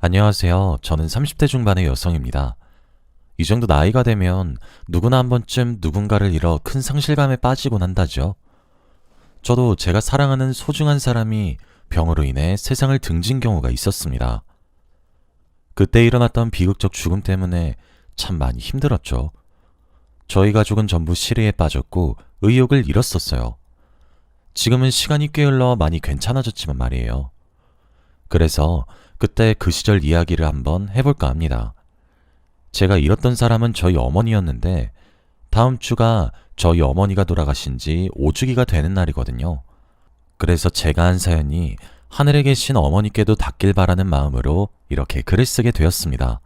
안녕하세요. 저는 30대 중반의 여성입니다. 이 정도 나이가 되면 누구나 한 번쯤 누군가를 잃어 큰 상실감에 빠지곤 한다죠. 저도 제가 사랑하는 소중한 사람이 병으로 인해 세상을 등진 경우가 있었습니다. 그때 일어났던 비극적 죽음 때문에 참 많이 힘들었죠. 저희 가족은 전부 실의에 빠졌고 의욕을 잃었었어요. 지금은 시간이 꽤 흘러 많이 괜찮아졌지만 말이에요. 그래서 그때 그 시절 이야기를 한번 해볼까 합니다. 제가 잃었던 사람은 저희 어머니였는데 다음 주가 저희 어머니가 돌아가신 지 5주기가 되는 날이거든요. 그래서 제가 한 사연이 하늘에 계신 어머니께도 닿길 바라는 마음으로 이렇게 글을 쓰게 되었습니다.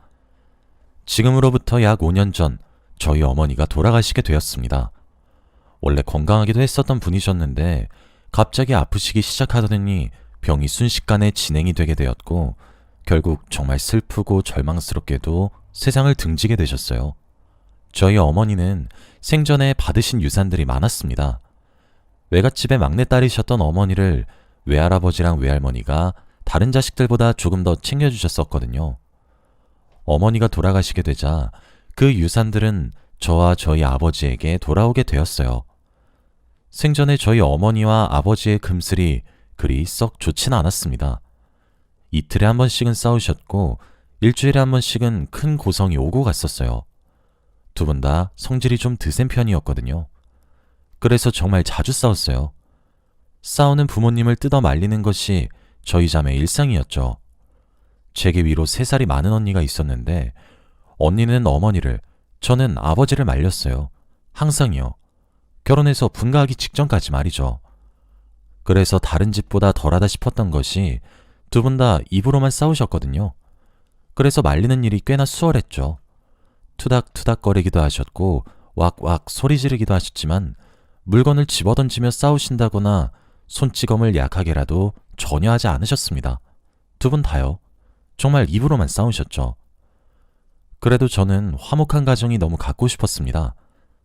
지금으로부터 약 5년 전 저희 어머니가 돌아가시게 되었습니다. 원래 건강하기도 했었던 분이셨는데 갑자기 아프시기 시작하더니 병이 순식간에 진행이 되게 되었고 결국 정말 슬프고 절망스럽게도 세상을 등지게 되셨어요. 저희 어머니는 생전에 받으신 유산들이 많았습니다. 외갓집의 막내딸이셨던 어머니를 외할아버지랑 외할머니가 다른 자식들보다 조금 더 챙겨주셨었거든요. 어머니가 돌아가시게 되자 그 유산들은 저와 저희 아버지에게 돌아오게 되었어요. 생전에 저희 어머니와 아버지의 금슬이 그리 썩 좋진 않았습니다. 이틀에 한 번씩은 싸우셨고 일주일에 한 번씩은 큰 고성이 오고 갔었어요. 두 분 다 성질이 좀 드센 편이었거든요. 그래서 정말 자주 싸웠어요. 싸우는 부모님을 뜯어 말리는 것이 저희 자매의 일상이었죠. 제게 위로 3살이 많은 언니가 있었는데 언니는 어머니를, 저는 아버지를 말렸어요. 항상이요. 결혼해서 분가하기 직전까지 말이죠. 그래서 다른 집보다 덜하다 싶었던 것이 두 분 다 입으로만 싸우셨거든요. 그래서 말리는 일이 꽤나 수월했죠. 투닥투닥거리기도 하셨고 왁왁 소리 지르기도 하셨지만 물건을 집어던지며 싸우신다거나 손찌검을 약하게라도 전혀 하지 않으셨습니다. 두 분 다요. 정말 입으로만 싸우셨죠. 그래도 저는 화목한 가정이 너무 갖고 싶었습니다.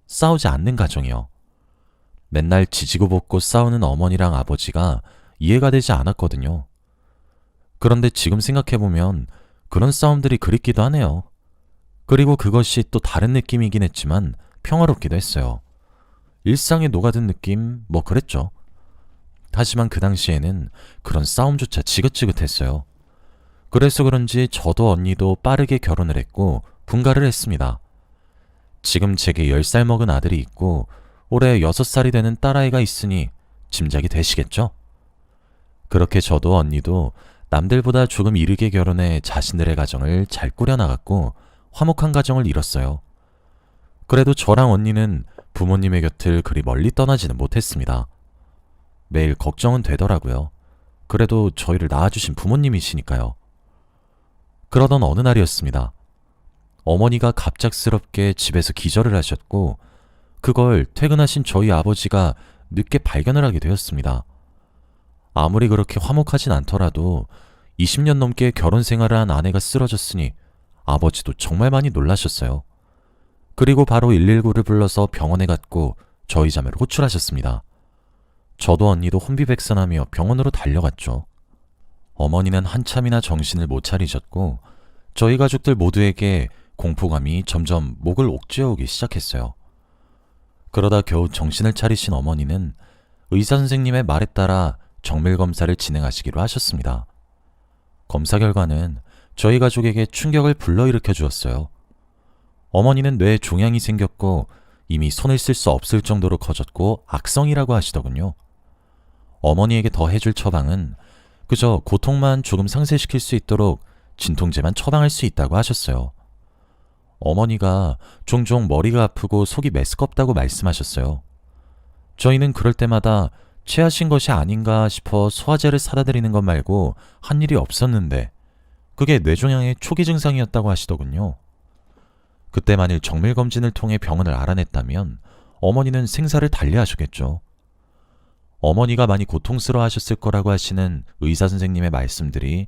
싸우지 않는 가정이요. 맨날 지지고 볶고 싸우는 어머니랑 아버지가 이해가 되지 않았거든요. 그런데 지금 생각해보면 그런 싸움들이 그립기도 하네요. 그리고 그것이 또 다른 느낌이긴 했지만 평화롭기도 했어요. 일상에 녹아든 느낌, 뭐 그랬죠. 하지만 그 당시에는 그런 싸움조차 지긋지긋했어요. 그래서 그런지 저도 언니도 빠르게 결혼을 했고 분가를 했습니다. 지금 제게 10살 먹은 아들이 있고 올해 6살이 되는 딸아이가 있으니 짐작이 되시겠죠? 그렇게 저도 언니도 남들보다 조금 이르게 결혼해 자신들의 가정을 잘 꾸려나갔고 화목한 가정을 이뤘어요. 그래도 저랑 언니는 부모님의 곁을 그리 멀리 떠나지는 못했습니다. 매일 걱정은 되더라고요. 그래도 저희를 낳아주신 부모님이시니까요. 그러던 어느 날이었습니다. 어머니가 갑작스럽게 집에서 기절을 하셨고 그걸 퇴근하신 저희 아버지가 늦게 발견을 하게 되었습니다. 아무리 그렇게 화목하진 않더라도 20년 넘게 결혼 생활을 한 아내가 쓰러졌으니 아버지도 정말 많이 놀라셨어요. 그리고 바로 119를 불러서 병원에 갔고 저희 자매를 호출하셨습니다. 저도 언니도 혼비백산하며 병원으로 달려갔죠. 어머니는 한참이나 정신을 못 차리셨고 저희 가족들 모두에게 공포감이 점점 목을 옥죄어오기 시작했어요. 그러다 겨우 정신을 차리신 어머니는 의사 선생님의 말에 따라 정밀검사를 진행하시기로 하셨습니다. 검사 결과는 저희 가족에게 충격을 불러일으켜 주었어요. 어머니는 뇌에 종양이 생겼고 이미 손을 쓸 수 없을 정도로 커졌고 악성이라고 하시더군요. 어머니에게 더 해줄 처방은 그저 고통만 조금 상쇄시킬 수 있도록 진통제만 처방할 수 있다고 하셨어요. 어머니가 종종 머리가 아프고 속이 메스껍다고 말씀하셨어요. 저희는 그럴 때마다 체하신 것이 아닌가 싶어 소화제를 사다 드리는 것 말고 한 일이 없었는데 그게 뇌종양의 초기 증상이었다고 하시더군요. 그때 만일 정밀검진을 통해 병원을 알아냈다면 어머니는 생사를 달리하셨겠죠. 어머니가 많이 고통스러워 하셨을 거라고 하시는 의사 선생님의 말씀들이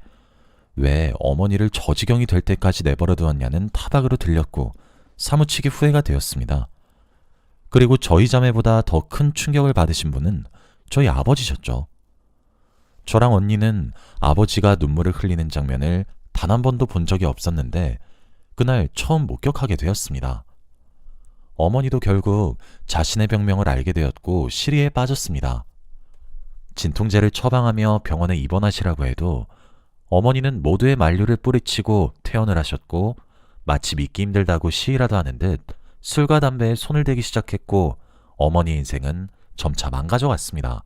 왜 어머니를 저 지경이 될 때까지 내버려 두었냐는 타박으로 들렸고 사무치게 후회가 되었습니다. 그리고 저희 자매보다 더 큰 충격을 받으신 분은 저희 아버지셨죠. 저랑 언니는 아버지가 눈물을 흘리는 장면을 단 한 번도 본 적이 없었는데 그날 처음 목격하게 되었습니다. 어머니도 결국 자신의 병명을 알게 되었고 시리에 빠졌습니다. 진통제를 처방하며 병원에 입원하시라고 해도 어머니는 모두의 만류를 뿌리치고 퇴원을 하셨고 마치 믿기 힘들다고 시위라도 하는 듯 술과 담배에 손을 대기 시작했고 어머니 인생은 점차 망가져갔습니다.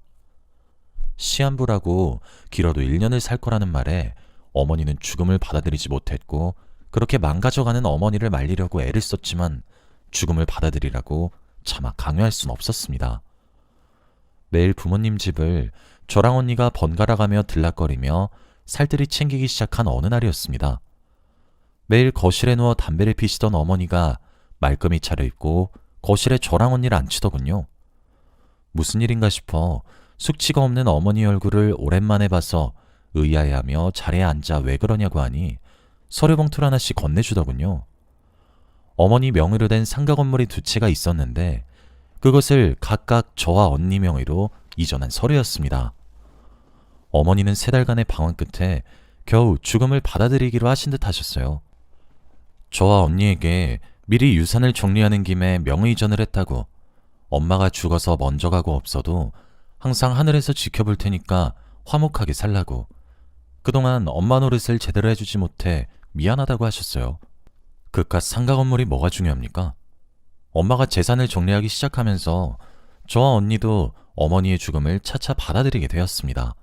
시한부라고 길어도 1년을 살 거라는 말에 어머니는 죽음을 받아들이지 못했고 그렇게 망가져가는 어머니를 말리려고 애를 썼지만 죽음을 받아들이라고 차마 강요할 순 없었습니다. 매일 부모님 집을 저랑 언니가 번갈아가며 들락거리며 살뜰히 챙기기 시작한 어느 날이었습니다. 매일 거실에 누워 담배를 피시던 어머니가 말끔히 차려입고 거실에 저랑 언니를 앉히더군요. 무슨 일인가 싶어 숙취가 없는 어머니 얼굴을 오랜만에 봐서 의아해하며 자리에 앉아 왜 그러냐고 하니 서류봉투를 하나씩 건네주더군요. 어머니 명의로 된 상가 건물이 2채가 있었는데 그것을 각각 저와 언니 명의로 이전한 서류였습니다. 어머니는 3달간의 방황 끝에 겨우 죽음을 받아들이기로 하신 듯 하셨어요. 저와 언니에게 미리 유산을 정리하는 김에 명의 이전을 했다고 엄마가 죽어서 먼저 가고 없어도 항상 하늘에서 지켜볼 테니까 화목하게 살라고 그동안 엄마 노릇을 제대로 해주지 못해 미안하다고 하셨어요. 그깟 상가 건물이 뭐가 중요합니까? 엄마가 재산을 정리하기 시작하면서 저와 언니도 어머니의 죽음을 차차 받아들이게 되었습니다.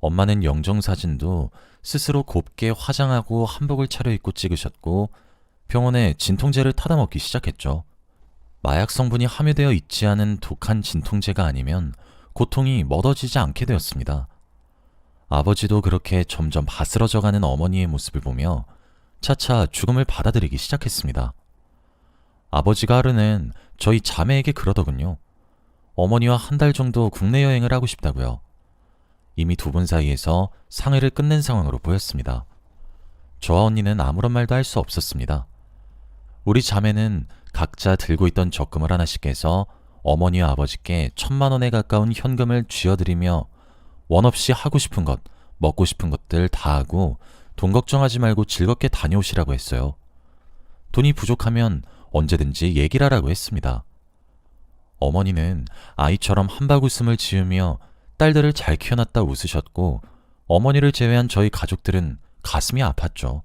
엄마는 영정사진도 스스로 곱게 화장하고 한복을 차려입고 찍으셨고 병원에 진통제를 타다 먹기 시작했죠. 마약 성분이 함유되어 있지 않은 독한 진통제가 아니면 고통이 멎어지지 않게 되었습니다. 아버지도 그렇게 점점 바스러져가는 어머니의 모습을 보며 차차 죽음을 받아들이기 시작했습니다. 아버지가 하루는 저희 자매에게 그러더군요. 어머니와 1달 정도 국내 여행을 하고 싶다고요. 이미 2분 사이에서 상의를 끝낸 상황으로 보였습니다. 저와 언니는 아무런 말도 할 수 없었습니다. 우리 자매는 각자 들고 있던 적금을 하나씩 깨서 어머니와 아버지께 1,000만 원에 가까운 현금을 쥐어드리며 원 없이 하고 싶은 것, 먹고 싶은 것들 다 하고 돈 걱정하지 말고 즐겁게 다녀오시라고 했어요. 돈이 부족하면 언제든지 얘기를 하라고 했습니다. 어머니는 아이처럼 한바구음을 지으며 딸들을 잘 키워놨다 웃으셨고 어머니를 제외한 저희 가족들은 가슴이 아팠죠.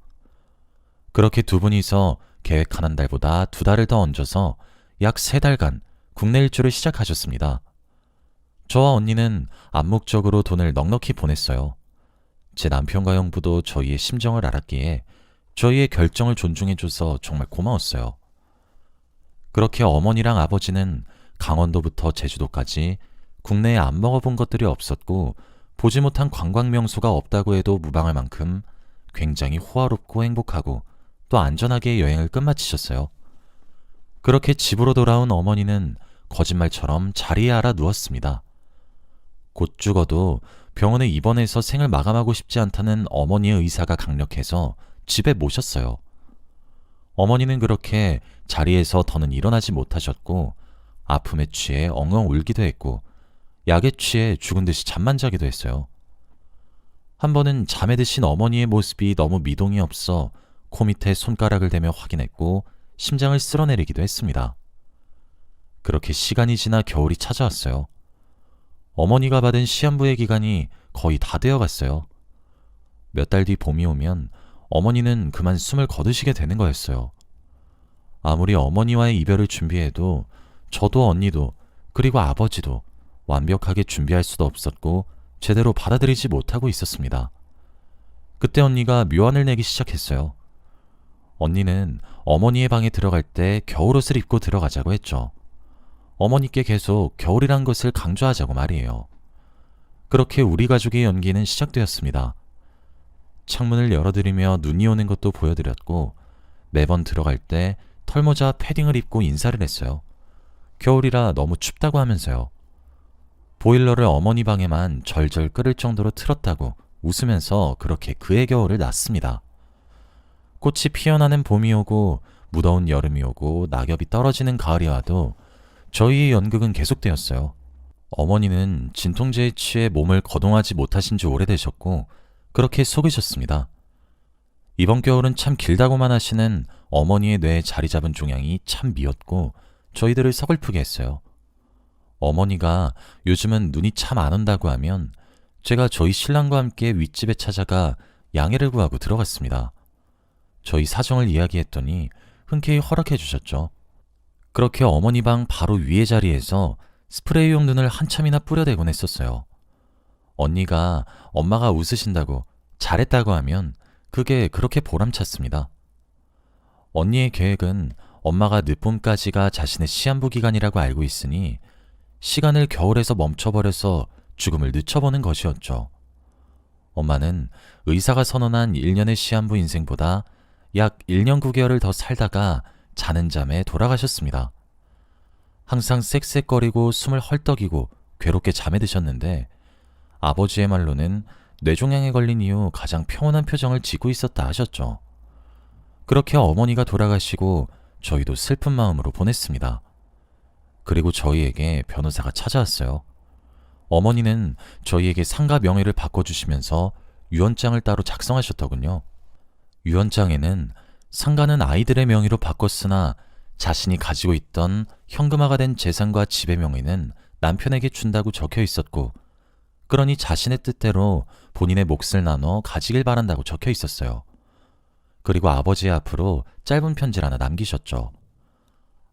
그렇게 2분이서 계획한 1달보다 2달을 더 얹어서 약 3달간 국내 일주를 시작하셨습니다. 저와 언니는 암묵적으로 돈을 넉넉히 보냈어요. 제 남편과 형부도 저희의 심정을 알았기에 저희의 결정을 존중해줘서 정말 고마웠어요. 그렇게 어머니랑 아버지는 강원도부터 제주도까지 국내에 안 먹어본 것들이 없었고 보지 못한 관광 명소가 없다고 해도 무방할 만큼 굉장히 호화롭고 행복하고 또 안전하게 여행을 끝마치셨어요. 그렇게 집으로 돌아온 어머니는 거짓말처럼 자리에 알아 누웠습니다. 곧 죽어도 병원에 입원해서 생을 마감하고 싶지 않다는 어머니의 의사가 강력해서 집에 모셨어요. 어머니는 그렇게 자리에서 더는 일어나지 못하셨고 아픔에 취해 엉엉 울기도 했고 약에 취해 죽은 듯이 잠만 자기도 했어요. 한 번은 잠에 드신 어머니의 모습이 너무 미동이 없어 코 밑에 손가락을 대며 확인했고 심장을 쓸어내리기도 했습니다. 그렇게 시간이 지나 겨울이 찾아왔어요. 어머니가 받은 시한부의 기간이 거의 다 되어갔어요. 몇 달 뒤 봄이 오면 어머니는 그만 숨을 거두시게 되는 거였어요. 아무리 어머니와의 이별을 준비해도 저도 언니도 그리고 아버지도 완벽하게 준비할 수도 없었고 제대로 받아들이지 못하고 있었습니다. 그때 언니가 묘안을 내기 시작했어요. 언니는 어머니의 방에 들어갈 때 겨울옷을 입고 들어가자고 했죠. 어머니께 계속 겨울이란 것을 강조하자고 말이에요. 그렇게 우리 가족의 연기는 시작되었습니다. 창문을 열어드리며 눈이 오는 것도 보여드렸고 매번 들어갈 때 털모자 패딩을 입고 인사를 했어요. 겨울이라 너무 춥다고 하면서요. 보일러를 어머니 방에만 절절 끓을 정도로 틀었다고 웃으면서 그렇게 그의 겨울을 났습니다. 꽃이 피어나는 봄이 오고 무더운 여름이 오고 낙엽이 떨어지는 가을이 와도 저희의 연극은 계속되었어요. 어머니는 진통제에 취해 몸을 거동하지 못하신 지 오래되셨고 그렇게 속으셨습니다. 이번 겨울은 참 길다고만 하시는 어머니의 뇌에 자리 잡은 종양이 참 미웠고 저희들을 서글프게 했어요. 어머니가 요즘은 눈이 참 안 온다고 하면 제가 저희 신랑과 함께 윗집에 찾아가 양해를 구하고 들어갔습니다. 저희 사정을 이야기했더니 흔쾌히 허락해 주셨죠. 그렇게 어머니 방 바로 위의 자리에서 스프레이용 눈을 한참이나 뿌려대곤 했었어요. 언니가 엄마가 웃으신다고 잘했다고 하면 그게 그렇게 보람찼습니다. 언니의 계획은 엄마가 늦봄까지가 자신의 시한부 기간이라고 알고 있으니 시간을 겨울에서 멈춰버려서 죽음을 늦춰보는 것이었죠. 엄마는 의사가 선언한 1년의 시한부 인생보다 약 1년 9개월을 더 살다가 자는 잠에 돌아가셨습니다. 항상 쌕쌕거리고 숨을 헐떡이고 괴롭게 잠에 드셨는데 아버지의 말로는 뇌종양에 걸린 이후 가장 평온한 표정을 짓고 있었다 하셨죠. 그렇게 어머니가 돌아가시고 저희도 슬픈 마음으로 보냈습니다. 그리고 저희에게 변호사가 찾아왔어요. 어머니는 저희에게 상가 명의를 바꿔주시면서 유언장을 따로 작성하셨더군요. 유언장에는 상가는 아이들의 명의로 바꿨으나 자신이 가지고 있던 현금화가 된 재산과 집의 명의는 남편에게 준다고 적혀 있었고, 그러니 자신의 뜻대로 본인의 몫을 나눠 가지길 바란다고 적혀 있었어요. 그리고 아버지의 앞으로 짧은 편지를 하나 남기셨죠.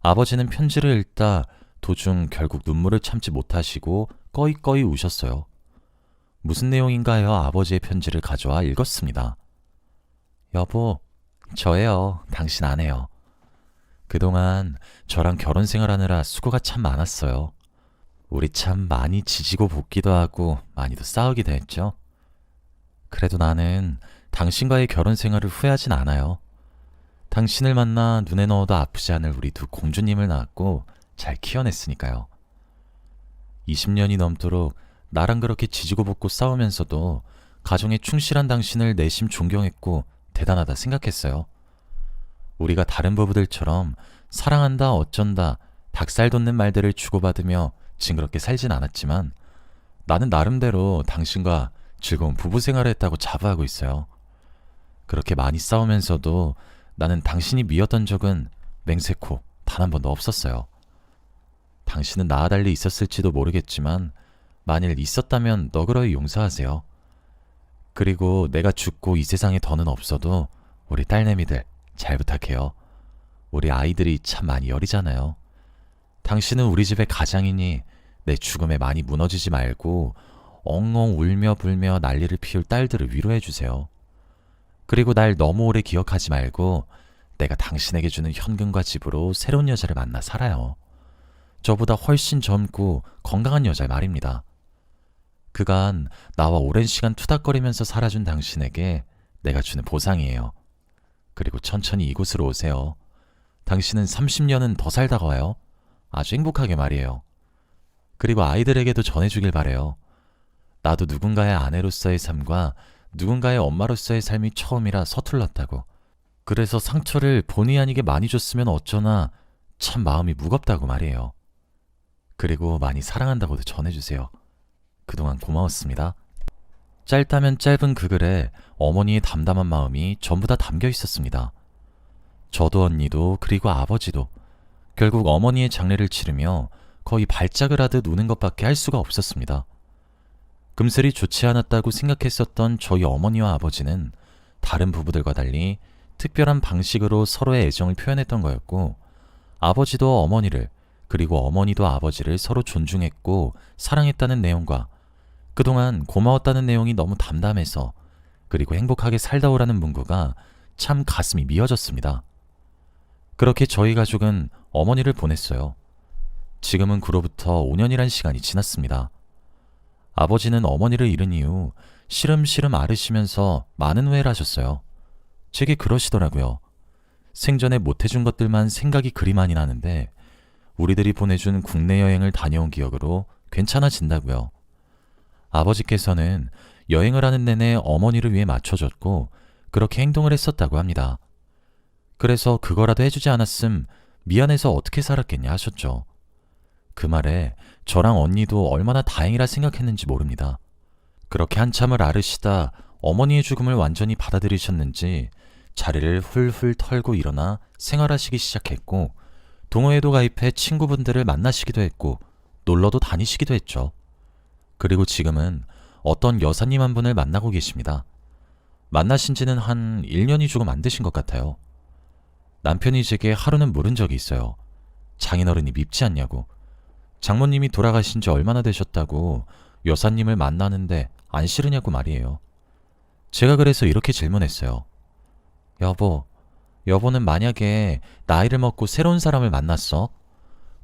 아버지는 편지를 읽다 도중 결국 눈물을 참지 못하시고 꺼이꺼이 우셨어요. 무슨 내용인가 하여 아버지의 편지를 가져와 읽었습니다. 여보, 저예요. 당신 아내요. 그동안 저랑 결혼 생활하느라 수고가 참 많았어요. 우리 참 많이 지지고 볶기도 하고 많이도 싸우기도 했죠. 그래도 나는 당신과의 결혼 생활을 후회하진 않아요. 당신을 만나 눈에 넣어도 아프지 않을 우리 두 공주님을 낳았고 잘 키워냈으니까요. 20년이 넘도록 나랑 그렇게 지지고 볶고 싸우면서도 가정에 충실한 당신을 내심 존경했고 대단하다 생각했어요. 우리가 다른 부부들처럼 사랑한다 어쩐다 닭살 돋는 말들을 주고받으며 징그럽게 살진 않았지만 나는 나름대로 당신과 즐거운 부부 생활을 했다고 자부하고 있어요. 그렇게 많이 싸우면서도 나는 당신이 미웠던 적은 맹세코 단 한 번도 없었어요. 당신은 나와 달리 있었을지도 모르겠지만 만일 있었다면 너그러이 용서하세요. 그리고 내가 죽고 이 세상에 더는 없어도 우리 딸내미들 잘 부탁해요. 우리 아이들이 참 많이 여리잖아요. 당신은 우리 집의 가장이니 내 죽음에 많이 무너지지 말고 엉엉 울며 불며 난리를 피울 딸들을 위로해주세요. 그리고 날 너무 오래 기억하지 말고 내가 당신에게 주는 현금과 집으로 새로운 여자를 만나 살아요. 저보다 훨씬 젊고 건강한 여자 말입니다. 그간 나와 오랜 시간 투닥거리면서 살아준 당신에게 내가 주는 보상이에요. 그리고 천천히 이곳으로 오세요. 당신은 30년은 더 살다가 와요. 아주 행복하게 말이에요. 그리고 아이들에게도 전해주길 바래요. 나도 누군가의 아내로서의 삶과 누군가의 엄마로서의 삶이 처음이라 서툴렀다고. 그래서 상처를 본의 아니게 많이 줬으면 어쩌나 참 마음이 무겁다고 말이에요. 그리고 많이 사랑한다고도 전해주세요. 그동안 고마웠습니다. 짧다면 짧은 그 글에 어머니의 담담한 마음이 전부 다 담겨 있었습니다. 저도 언니도 그리고 아버지도 결국 어머니의 장례를 치르며 거의 발작을 하듯 우는 것밖에 할 수가 없었습니다. 금슬이 좋지 않았다고 생각했었던 저희 어머니와 아버지는 다른 부부들과 달리 특별한 방식으로 서로의 애정을 표현했던 거였고, 아버지도 어머니를 그리고 어머니도 아버지를 서로 존중했고 사랑했다는 내용과 그동안 고마웠다는 내용이 너무 담담해서 그리고 행복하게 살다 오라는 문구가 참 가슴이 미어졌습니다. 그렇게 저희 가족은 어머니를 보냈어요. 지금은 그로부터 5년이란 시간이 지났습니다. 아버지는 어머니를 잃은 이후 시름시름 앓으시면서 많은 후회를 하셨어요. 제게 그러시더라고요. 생전에 못해준 것들만 생각이 그리 많이 나는데 우리들이 보내준 국내 여행을 다녀온 기억으로 괜찮아진다고요. 아버지께서는 여행을 하는 내내 어머니를 위해 맞춰줬고 그렇게 행동을 했었다고 합니다. 그래서 그거라도 해주지 않았음 미안해서 어떻게 살았겠냐 하셨죠. 그 말에 저랑 언니도 얼마나 다행이라 생각했는지 모릅니다. 그렇게 한참을 앓으시다 어머니의 죽음을 완전히 받아들이셨는지 자리를 훌훌 털고 일어나 생활하시기 시작했고, 동호회도 가입해 친구분들을 만나시기도 했고, 놀러도 다니시기도 했죠. 그리고 지금은 어떤 여사님 한 분을 만나고 계십니다. 만나신 지는 한 1년이 조금 안 되신 것 같아요. 남편이 제게 하루는 물은 적이 있어요. 장인어른이 밉지 않냐고. 장모님이 돌아가신 지 얼마나 되셨다고 여사님을 만나는데 안 싫으냐고 말이에요. 제가 그래서 이렇게 질문했어요. 여보는 만약에 나이를 먹고 새로운 사람을 만났어?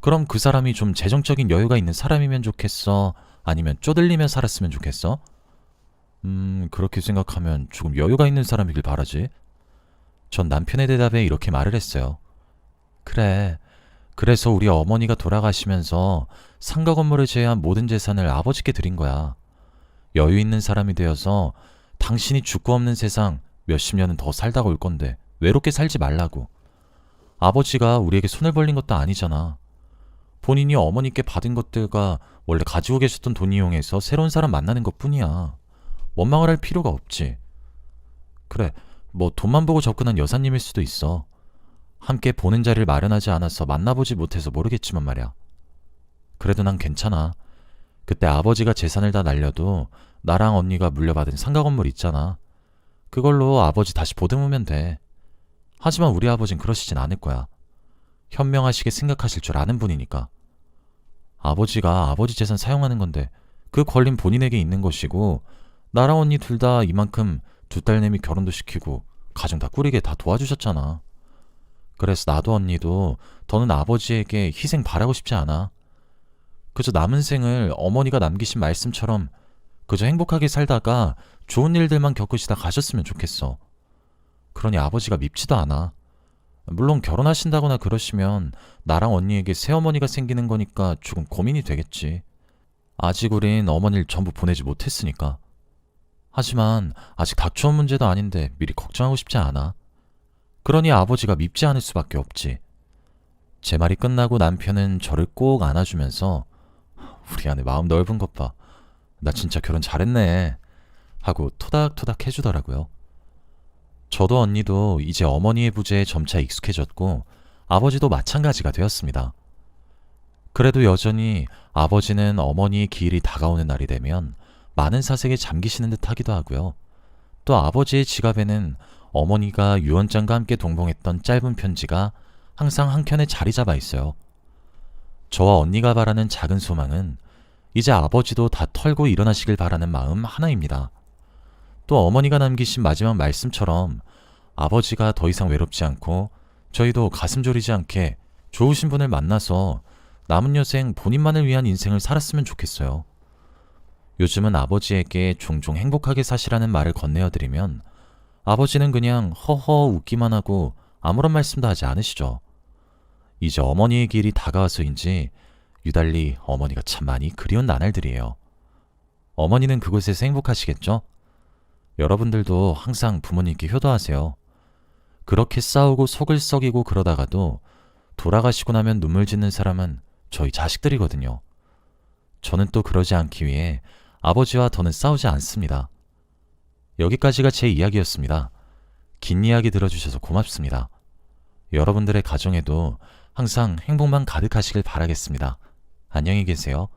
그럼 그 사람이 좀 재정적인 여유가 있는 사람이면 좋겠어? 아니면 쪼들리며 살았으면 좋겠어? 그렇게 생각하면 조금 여유가 있는 사람이길 바라지. 전 남편의 대답에 이렇게 말을 했어요. 그래. 그래서 우리 어머니가 돌아가시면서 상가 건물을 제외한 모든 재산을 아버지께 드린 거야. 여유 있는 사람이 되어서 당신이 죽고 없는 세상 몇십 년은 더 살다가 올 건데 외롭게 살지 말라고. 아버지가 우리에게 손을 벌린 것도 아니잖아. 본인이 어머니께 받은 것들과 원래 가지고 계셨던 돈 이용해서 새로운 사람 만나는 것뿐이야. 원망을 할 필요가 없지. 그래, 뭐 돈만 보고 접근한 여사님일 수도 있어. 함께 보는 자리를 마련하지 않아서 만나보지 못해서 모르겠지만 말이야. 그래도 난 괜찮아. 그때 아버지가 재산을 다 날려도 나랑 언니가 물려받은 상가 건물 있잖아. 그걸로 아버지 다시 보듬으면 돼. 하지만 우리 아버진 그러시진 않을 거야. 현명하시게 생각하실 줄 아는 분이니까. 아버지가 아버지 재산 사용하는 건데 그 권리는 본인에게 있는 것이고, 나랑 언니 둘 다 이만큼 두 딸내미 결혼도 시키고 가정 다 꾸리게 다 도와주셨잖아. 그래서 나도 언니도 더는 아버지에게 희생 바라고 싶지 않아. 그저 남은 생을 어머니가 남기신 말씀처럼 그저 행복하게 살다가 좋은 일들만 겪으시다 가셨으면 좋겠어. 그러니 아버지가 밉지도 않아. 물론 결혼하신다거나 그러시면 나랑 언니에게 새어머니가 생기는 거니까 조금 고민이 되겠지. 아직 우린 어머니를 전부 보내지 못했으니까. 하지만 아직 닥쳐온 문제도 아닌데 미리 걱정하고 싶지 않아. 그러니 아버지가 밉지 않을 수밖에 없지. 제 말이 끝나고 남편은 저를 꼭 안아주면서 우리 아내 마음 넓은 것 봐. 나 진짜 결혼 잘했네. 하고 토닥토닥 해주더라고요. 저도 언니도 이제 어머니의 부재에 점차 익숙해졌고 아버지도 마찬가지가 되었습니다. 그래도 여전히 아버지는 어머니의 기일이 다가오는 날이 되면 많은 사색에 잠기시는 듯 하기도 하고요. 또 아버지의 지갑에는 어머니가 유언장과 함께 동봉했던 짧은 편지가 항상 한켠에 자리 잡아 있어요. 저와 언니가 바라는 작은 소망은 이제 아버지도 다 털고 일어나시길 바라는 마음 하나입니다. 또 어머니가 남기신 마지막 말씀처럼 아버지가 더 이상 외롭지 않고 저희도 가슴 졸이지 않게 좋으신 분을 만나서 남은 여생 본인만을 위한 인생을 살았으면 좋겠어요. 요즘은 아버지에게 종종 행복하게 사시라는 말을 건네어드리면 아버지는 그냥 허허 웃기만 하고 아무런 말씀도 하지 않으시죠. 이제 어머니의 길이 다가와서인지 유달리 어머니가 참 많이 그리운 나날들이에요. 어머니는 그곳에서 행복하시겠죠? 여러분들도 항상 부모님께 효도하세요. 그렇게 싸우고 속을 썩이고 그러다가도 돌아가시고 나면 눈물 짓는 사람은 저희 자식들이거든요. 저는 또 그러지 않기 위해 아버지와 더는 싸우지 않습니다. 여기까지가 제 이야기였습니다. 긴 이야기 들어주셔서 고맙습니다. 여러분들의 가정에도 항상 행복만 가득하시길 바라겠습니다. 안녕히 계세요.